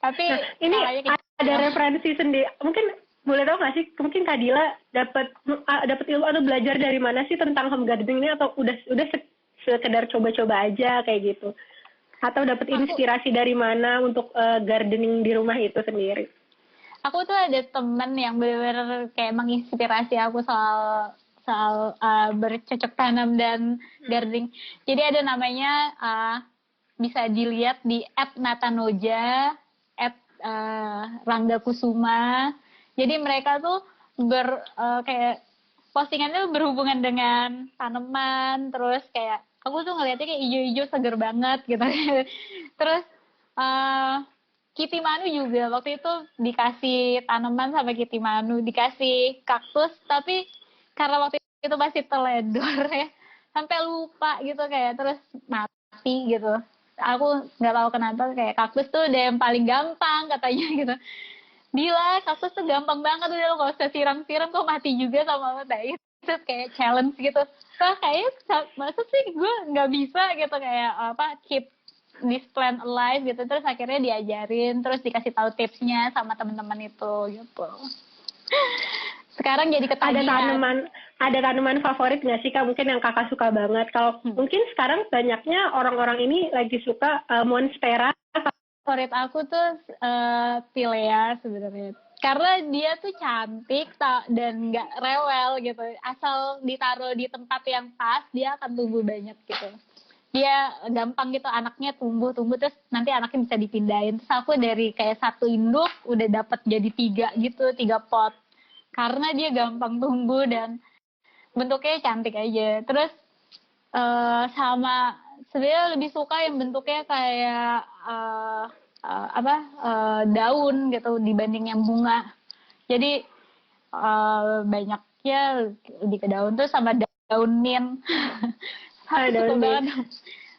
tapi Nah, ini ada referensi sendiri. Mungkin boleh tahu nggak sih, mungkin Kak Dila dapat ilmu atau belajar dari mana sih tentang home gardening ini, atau udah sekedar coba-coba aja kayak gitu? Atau dapat inspirasi dari mana untuk gardening di rumah itu sendiri? Aku tuh ada temen yang benar-benar kayak menginspirasi aku soal bercocok tanam dan gardening. Jadi ada namanya bisa dilihat di @natanoja, @Rangga Kusuma. Jadi mereka tuh kayak postingannya berhubungan dengan tanaman, terus kayak aku tuh ngeliatnya kayak hijau-hijau seger banget gitu. Terus Kitty Manu juga waktu itu dikasih tanaman sama Kitty Manu, dikasih kaktus, tapi karena waktu itu masih teledor ya, sampai lupa gitu kayak terus mati gitu. Aku nggak tahu kenapa kayak kaktus tuh udah yang paling gampang katanya gitu. Gila, kaktus tuh gampang banget, udah lo gak usah siram-siram kok mati juga sama lo. Nah itu kayak challenge gitu. Wah kayaknya maksud sih gue nggak bisa gitu kayak keep this plant alive gitu. Terus akhirnya diajarin, terus dikasih tahu tipsnya sama teman-teman itu gitu. Sekarang jadi ketagihan. Ada tanaman favorit nggak sih Kak? Mungkin yang Kakak suka banget. Kalau mungkin sekarang banyaknya orang-orang ini lagi suka monstera. Favorit aku tuh Pilea sebenarnya. Karena dia tuh cantik dan nggak rewel gitu. Asal ditaruh di tempat yang pas, dia akan tumbuh banyak gitu. Dia gampang gitu, anaknya tumbuh terus nanti anaknya bisa dipindahin. Terus aku dari kayak satu induk udah dapat jadi 3 pot. Karena dia gampang tumbuh dan bentuknya cantik aja. Terus sama sebenarnya lebih suka yang bentuknya kayak daun gitu dibanding yang bunga. Jadi banyaknya lebih ke daun, tuh sama daun mint. Suka banget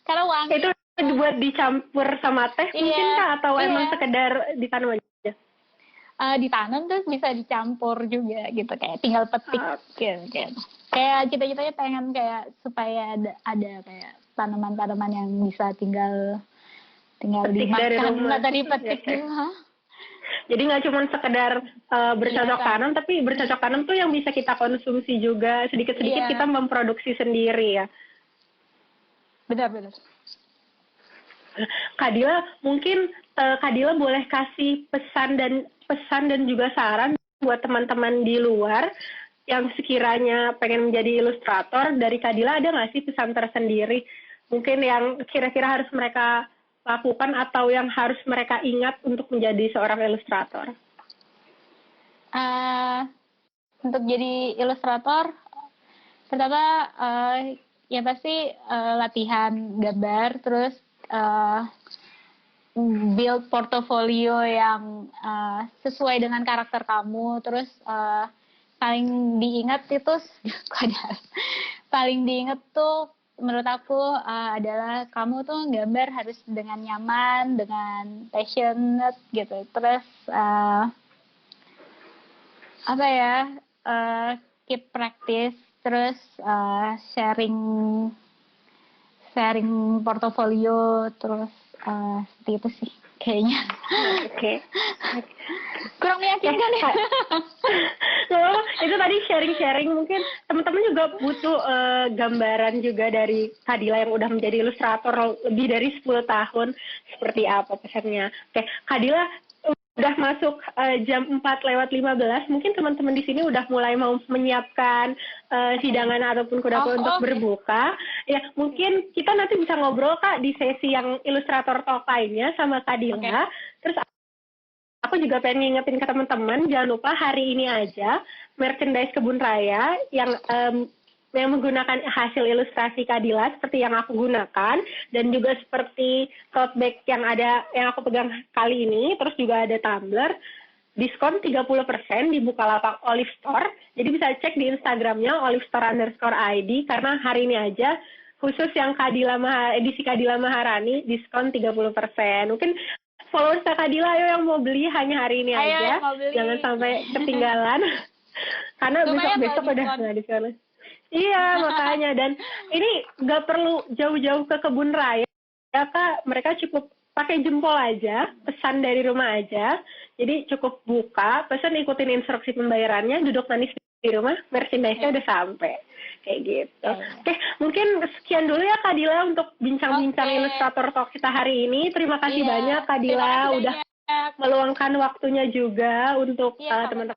karena wangi. Itu buat dicampur sama teh mungkin Kak, atau emang sekedar ditanam aja? Ditanam terus bisa dicampur juga gitu, kayak tinggal petik gitu. Kayak cita-citanya pengen kayak supaya ada kayak tanaman-tanaman yang bisa tinggal dimakan atau dipetik gitu. Jadi nggak cuma sekedar bercocok tanam, tapi bercocok tanam tuh yang bisa kita konsumsi juga, sedikit-sedikit kita memproduksi sendiri ya. Benar. Kak Dila, mungkin Kak Dila boleh kasih pesan dan juga saran buat teman-teman di luar yang sekiranya pengen menjadi ilustrator. Dari Kak Dila ada nggak sih pesan tersendiri mungkin yang kira-kira harus mereka lakukan atau yang harus mereka ingat untuk menjadi seorang ilustrator? Untuk jadi ilustrator, pertama ya pasti latihan gambar, terus build portofolio yang sesuai dengan karakter kamu. Terus paling diingat tuh menurut aku adalah kamu tuh gambar harus dengan nyaman, dengan passionate gitu. Terus keep practice, terus sharing portofolio, terus seperti itu sih kayaknya. Oke. Kurang meyakinkan ya. Itu tadi sharing mungkin teman-teman juga butuh gambaran juga dari Kak Dila yang udah menjadi ilustrator lebih dari 10 tahun, seperti apa pesannya. Oke, Kak Dila udah masuk jam 4:15, mungkin teman-teman di sini udah mulai mau menyiapkan hidangan ataupun kudapan untuk berbuka. Ya, mungkin kita nanti bisa ngobrol Kak di sesi yang ilustrator talk lainnya sama Kak Dila. Terus aku juga pengen ngingetin ke teman-teman, jangan lupa hari ini aja merchandise Kebun Raya yang menggunakan hasil ilustrasi Kak Dila seperti yang aku gunakan, dan juga seperti tote bag yang aku pegang kali ini, terus juga ada tumbler, diskon 30% di Bukalapak Olive Store. Jadi bisa cek di Instagramnya olivestore_id, karena hari ini aja khusus yang edisi Kak Dila Maharani diskon 30%. Mungkin followers Kak Dila, ayo yang mau beli hanya hari ini Ayo, aja. yang mau beli. Jangan sampai ketinggalan. Karena besok udah nggak diskon. Iya, makanya. Dan ini nggak perlu jauh-jauh ke kebun raya. Ya, Kak, mereka cukup pakai jempol aja, pesan dari rumah aja. Jadi cukup buka, pesan ikutin instruksi pembayarannya, duduk manis di rumah, merchandise-nya udah sampai. Kayak gitu. Oke, mungkin sekian dulu ya Kak Dila untuk bincang-bincang ilustrator talk kita hari ini. Terima kasih banyak Kak Dila udah meluangkan waktunya juga untuk teman-teman